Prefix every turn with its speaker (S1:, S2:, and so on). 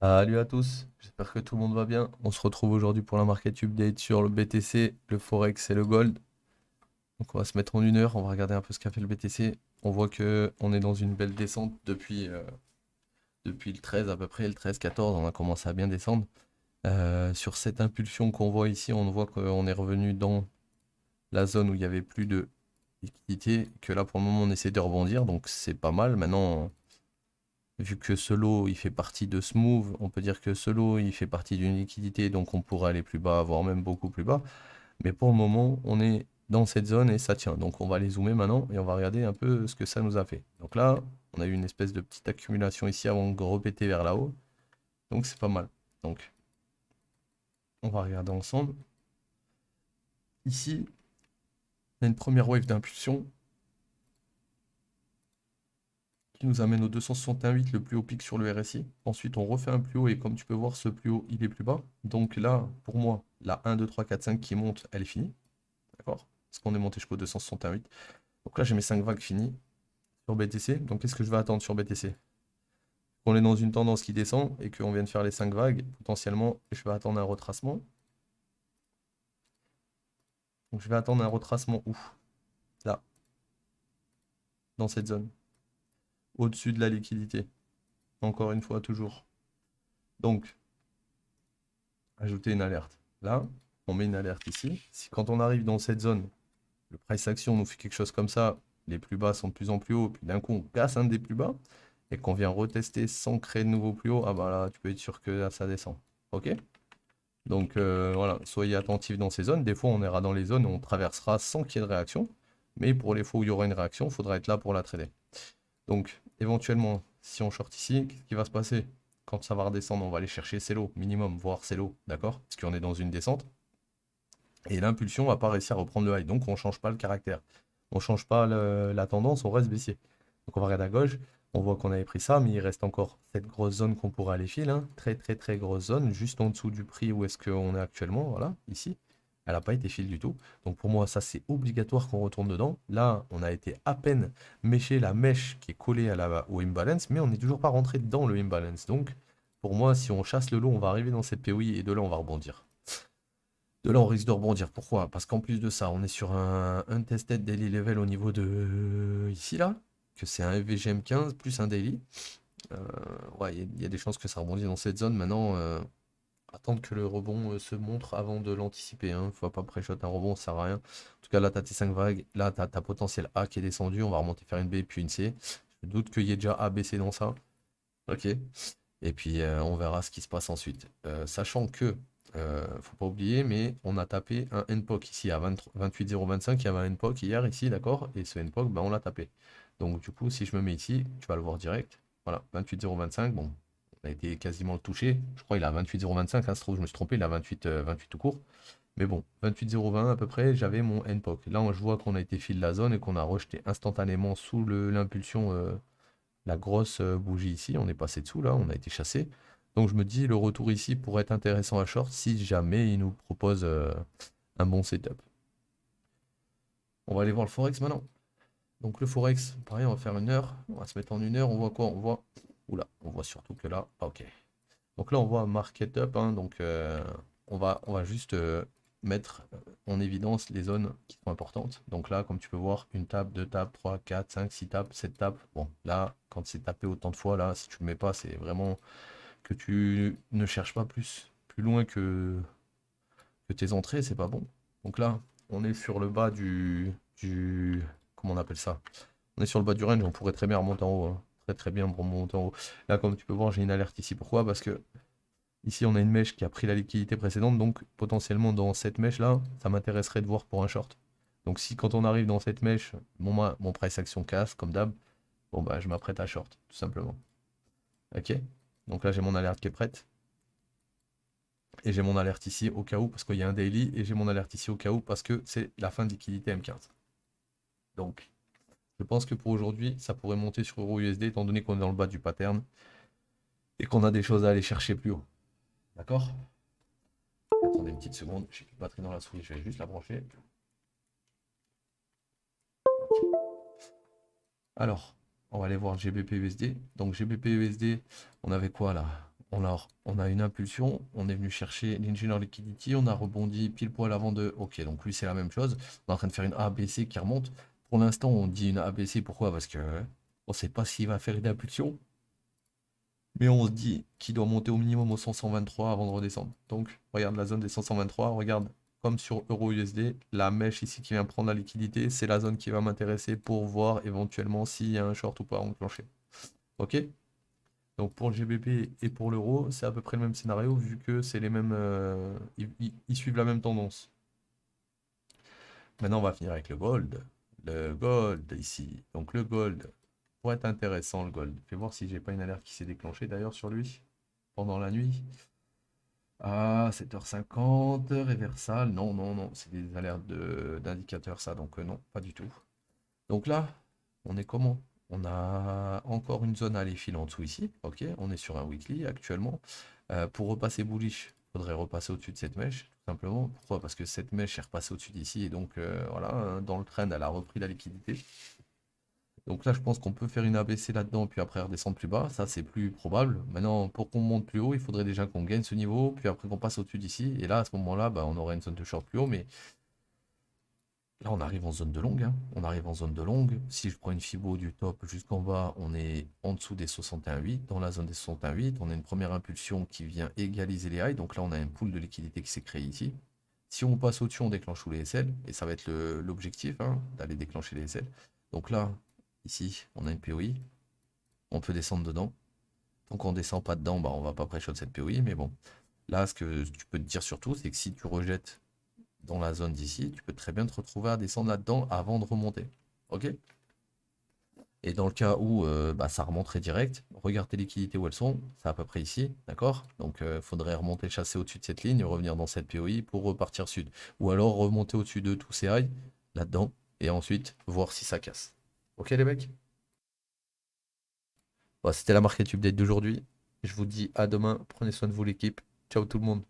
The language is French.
S1: Salut à tous, j'espère que tout le monde va bien. On se retrouve aujourd'hui pour la market update sur le BTC, le Forex et le Gold. Donc on va se mettre en 1 heure, on va regarder un peu ce qu'a fait le BTC. On voit que on est dans une belle descente depuis le 13 à peu près, le 13-14, on a commencé à bien descendre. Sur cette impulsion qu'on voit ici, on voit qu'on est revenu dans la zone où il y avait plus de liquidité, que là pour le moment on essaie de rebondir, donc c'est pas mal. Maintenant, vu que ce lot il fait partie de Smooth, on peut dire que ce lot il fait partie d'une liquidité, donc on pourrait aller plus bas, voire même beaucoup plus bas. Mais pour le moment, on est dans cette zone et ça tient. Donc on va aller zoomer maintenant et on va regarder un peu ce que ça nous a fait. Donc là, on a eu une espèce de petite accumulation ici avant de repéter vers là-haut. Donc c'est pas mal. Donc on va regarder ensemble. Ici, on a une première wave d'impulsion qui nous amène au 261,8, le plus haut pic sur le RSI. Ensuite, on refait un plus haut et comme tu peux voir, ce plus haut, il est plus bas. Donc là, pour moi, la 1, 2, 3, 4, 5 qui monte, elle est finie. D'accord? Parce qu'on est monté jusqu'au 261,8. Donc là, j'ai mes 5 vagues finies sur BTC. Donc qu'est-ce que je vais attendre sur BTC? On est dans une tendance qui descend et qu'on vient de faire les 5 vagues. Potentiellement, je vais attendre un retracement. Donc je vais attendre un retracement où? Là, dans cette zone. Au-dessus de la liquidité. Encore une fois, toujours. Donc, ajouter une alerte. Là, on met une alerte ici. Si quand on arrive dans cette zone, le price action nous fait quelque chose comme ça, les plus bas sont de plus en plus hauts, puis d'un coup on casse un des plus bas, et qu'on vient retester sans créer de nouveau plus haut, ah bah là, tu peux être sûr que là, ça descend. Ok? Donc voilà, soyez attentifs dans ces zones. Des fois, on ira dans les zones où on traversera sans qu'il y ait de réaction. Mais pour les fois où il y aura une réaction, il faudra être là pour la trader. Donc, éventuellement, si on short ici, qu'est-ce qui va se passer? Quand ça va redescendre, on va aller chercher ces lots, minimum, voire ces lots, d'accord? Parce qu'on est dans une descente. Et l'impulsion va pas réussir à reprendre le high. Donc, on ne change pas le caractère. On ne change pas la tendance, on reste baissier. Donc, on va regarder à gauche. On voit qu'on avait pris ça, mais il reste encore cette grosse zone qu'on pourrait aller filer, hein. Très, très, très grosse zone, juste en dessous du prix où est-ce qu'on est actuellement. Voilà, ici. Elle n'a pas été file du tout. Donc, pour moi, ça, c'est obligatoire qu'on retourne dedans. Là, on a été à peine méché la mèche qui est collée au imbalance, mais on n'est toujours pas rentré dans le imbalance. Donc, pour moi, si on chasse le lot, on va arriver dans cette POI et de là, on va rebondir. De là, on risque de rebondir. Pourquoi? Parce qu'en plus de ça, on est sur un untested daily level au niveau de ici, là, que c'est un FVGM 15 plus un daily. Euh, ouais, il y a des chances que ça rebondisse dans cette zone. Maintenant, attendre que le rebond se montre avant de l'anticiper, hein. Faut pas pré-shot un rebond, ça sert à rien. En tout cas, là, tu as tes 5 vagues. Là, tu as ta potentiel A qui est descendu. On va remonter faire une B puis une C. Je doute qu'il y ait déjà A, B, C dans ça. Ok. Et puis on verra ce qui se passe ensuite. Sachant que, faut pas oublier, mais on a tapé un NPOC ici à 28,025. Il y avait un NPOC hier ici, d'accord? Et ce NPOC, ben, on l'a tapé. Donc du coup, si je me mets ici, tu vas le voir direct. Voilà, 28,025. Bon, on a été quasiment touché. Je crois qu'il est à 28,025. Hein, se trouve, je me suis trompé, il est à 28 tout court. Mais bon, 28,020 à peu près, j'avais mon NPOC. Là, je vois qu'on a été fil la zone et qu'on a rejeté instantanément sous l'impulsion. La grosse bougie ici, on est passé dessous là, on a été chassé. Donc je me dis le retour ici pourrait être intéressant à short si jamais il nous propose un bon setup. On va aller voir le Forex maintenant. Donc le Forex, pareil, on va faire 1 heure. On va se mettre en 1 heure. On voit quoi? On voit. Oula, on voit surtout que là. Ah, ok. Donc là on voit un market up, hein, donc on va juste mettre en évidence les zones qui sont importantes. Donc là, comme tu peux voir, une table, deux tables, 3, 4, 5, 6 tables, 7 tables. Bon, là, quand c'est tapé autant de fois, là, si tu le mets pas, c'est vraiment que tu ne cherches pas plus loin que tes entrées, c'est pas bon. Donc là, on est sur le bas comment on appelle ça? On est sur le bas du range, on pourrait très bien remonter en haut, hein. Très très bien remonter en haut. Là, comme tu peux voir, j'ai une alerte ici. Pourquoi? Parce que ici, on a une mèche qui a pris la liquidité précédente, donc potentiellement dans cette mèche-là, ça m'intéresserait de voir pour un short. Donc si quand on arrive dans cette mèche, mon price action casse, comme d'hab, bon bah je m'apprête à short, tout simplement. Ok? Donc là j'ai mon alerte qui est prête. Et j'ai mon alerte ici au cas où, parce qu'il y a un daily, et j'ai mon alerte ici au cas où, parce que c'est la fin de liquidité M15. Donc, je pense que pour aujourd'hui, ça pourrait monter sur Euro USD, étant donné qu'on est dans le bas du pattern, et qu'on a des choses à aller chercher plus haut. D'accord? Attendez une petite seconde, j'ai plus de batterie dans la souris, je vais juste la brancher. Alors, on va aller voir GBP USD. Donc GBP USD, on avait quoi là? on a une impulsion, on est venu chercher l'Engineer Liquidity, on a rebondi pile poil avant de... Ok, donc lui c'est la même chose. On est en train de faire une ABC qui remonte. Pour l'instant, on dit une ABC, pourquoi? Parce que on sait pas s'il va faire une impulsion. Mais on se dit qu'il doit monter au minimum au 123 avant de redescendre. Donc, regarde la zone des 123, regarde comme sur Euro USD, la mèche ici qui vient prendre la liquidité, c'est la zone qui va m'intéresser pour voir éventuellement s'il y a un short ou pas enclenché. Ok? Donc pour le GBP et pour l'euro, c'est à peu près le même scénario vu que c'est les mêmes, ils suivent la même tendance. Maintenant, on va finir avec le gold. Le gold ici. Donc le gold, pour être intéressant, le gold. Je vais voir si j'ai pas une alerte qui s'est déclenchée d'ailleurs sur lui pendant la nuit. Ah, 7h50, réversal. Non, non, non, c'est des alertes d'indicateurs ça, donc non, pas du tout. Donc là, on est comment? On a encore une zone à aller filer en dessous ici. Ok, on est sur un weekly actuellement. Pour repasser bullish, il faudrait repasser au-dessus de cette mèche, tout simplement. Pourquoi? Parce que cette mèche est repassée au-dessus d'ici et donc voilà, dans le trend, elle a repris la liquidité. Donc là, je pense qu'on peut faire une ABC là-dedans, puis après redescendre plus bas. Ça, c'est plus probable. Maintenant, pour qu'on monte plus haut, il faudrait déjà qu'on gagne ce niveau, puis après qu'on passe au-dessus d'ici. Et là, à ce moment-là, bah, on aurait une zone de short plus haut, mais là, on arrive en zone de longue, hein. On arrive en zone de longue. Si je prends une Fibo du top jusqu'en bas, on est en dessous des 61,8. Dans la zone des 61,8, on a une première impulsion qui vient égaliser les highs. Donc là, on a un pool de liquidité qui s'est créé ici. Si on passe au-dessus, on déclenche tous les SL. Et ça va être l'objectif, hein, d'aller déclencher les SL. Donc là, ici, on a une POI. On peut descendre dedans. Donc on descend pas dedans, bah, on va pas pré-shot cette POI. Mais bon, là, ce que tu peux te dire surtout, c'est que si tu rejettes dans la zone d'ici, tu peux très bien te retrouver à descendre là-dedans avant de remonter. Ok? Et dans le cas où bah, ça remonterait direct, regarde tes liquidités où elles sont, c'est à peu près ici, d'accord? Donc il faudrait remonter chasser au-dessus de cette ligne, revenir dans cette POI pour repartir sud. Ou alors remonter au-dessus de tous ces highs, là-dedans, et ensuite voir si ça casse. Ok les mecs? Bon, c'était la market update d'aujourd'hui. Je vous dis à demain, prenez soin de vous l'équipe. Ciao tout le monde.